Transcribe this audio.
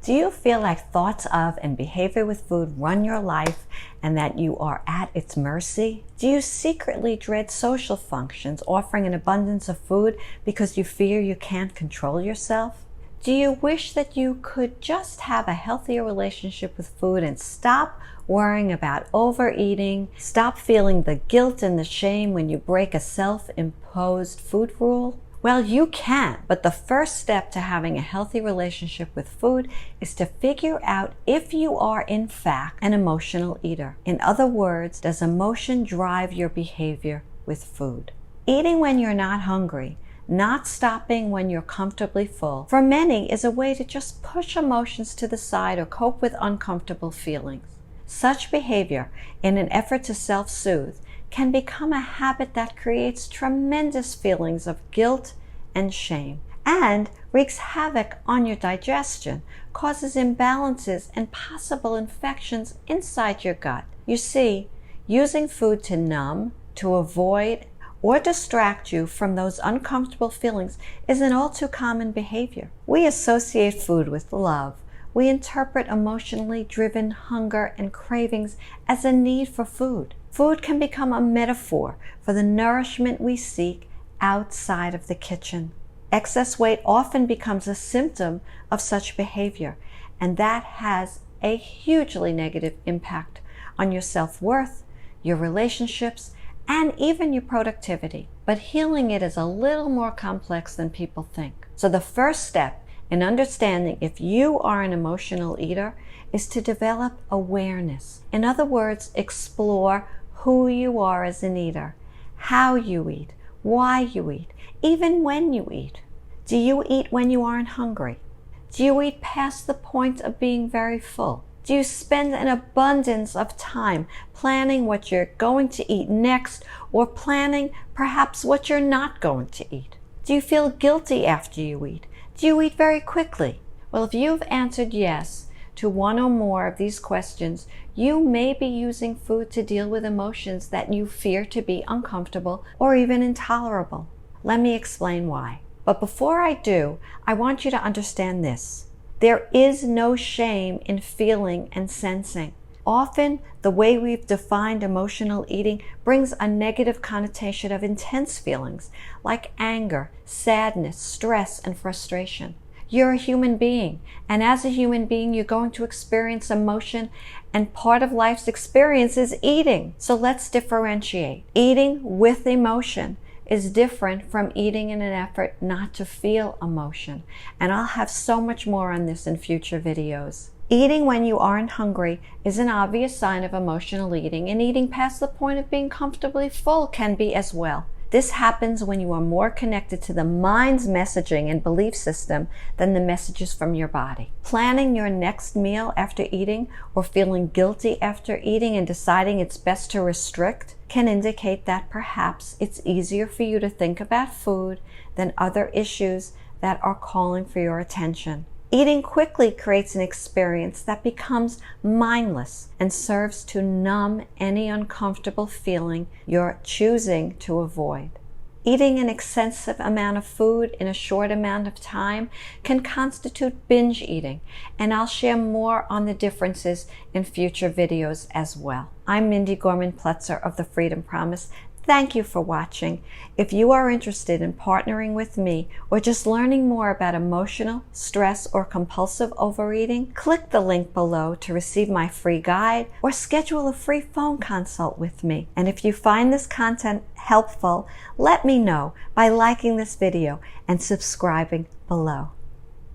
Do you feel like thoughts of and behavior with food run your life and that you are at its mercy? Do you secretly dread social functions offering an abundance of food because you fear you can't control yourself? Do you wish that you could just have a healthier relationship with food and stop worrying about overeating, stop feeling the guilt and the shame when you break a self-imposed food rule? Well, you can, but the first step to having a healthy relationship with food is to figure out if you are in fact an emotional eater. In other words, does emotion drive your behavior with food? Eating when you're not hungry, not stopping when you're comfortably full, for many is a way to just push emotions to the side or cope with uncomfortable feelings. Such behavior, in an effort to self-soothe, can become a habit that creates tremendous feelings of guilt and shame and wreaks havoc on your digestion, causes imbalances and possible infections inside your gut. You see, using food to numb, to avoid, or distract you from those uncomfortable feelings is an all too common behavior. We associate food with love. We interpret emotionally driven hunger and cravings as a need for food. Food can become a metaphor for the nourishment we seek outside of the kitchen. Excess weight often becomes a symptom of such behavior, and that has a hugely negative impact on your self-worth, your relationships, and even your productivity. But healing it is a little more complex than people think. So the first step in understanding if you are an emotional eater is to develop awareness. In other words, explore who you are as an eater, how you eat, why you eat, even when you eat. Do you eat when you aren't hungry? Do you eat past the point of being very full? Do you spend an abundance of time planning what you're going to eat next or planning perhaps what you're not going to eat? Do you feel guilty after you eat? Do you eat very quickly? Well, if you've answered yes to one or more of these questions, you may be using food to deal with emotions that you fear to be uncomfortable or even intolerable. Let me explain why. But before I do, I want you to understand this. There is no shame in feeling and sensing. Often, the way we've defined emotional eating brings a negative connotation of intense feelings like anger, sadness, stress, and frustration. You're a human being, and as a human being, you're going to experience emotion, and part of life's experience is eating. So let's differentiate. Eating with emotion is different from eating in an effort not to feel emotion, and I'll have so much more on this in future videos. Eating when you aren't hungry is an obvious sign of emotional eating, and eating past the point of being comfortably full can be as well. This happens when you are more connected to the mind's messaging and belief system than the messages from your body. Planning your next meal after eating or feeling guilty after eating and deciding it's best to restrict can indicate that perhaps it's easier for you to think about food than other issues that are calling for your attention. Eating quickly creates an experience that becomes mindless and serves to numb any uncomfortable feeling you're choosing to avoid. Eating an excessive amount of food in a short amount of time can constitute binge eating, and I'll share more on the differences in future videos as well. I'm Mindy Gorman-Pletzer of the Freedom Promise. Thank you for watching. If you are interested in partnering with me or just learning more about emotional, stress, or compulsive overeating, click the link below to receive my free guide or schedule a free phone consult with me. And if you find this content helpful, let me know by liking this video and subscribing below.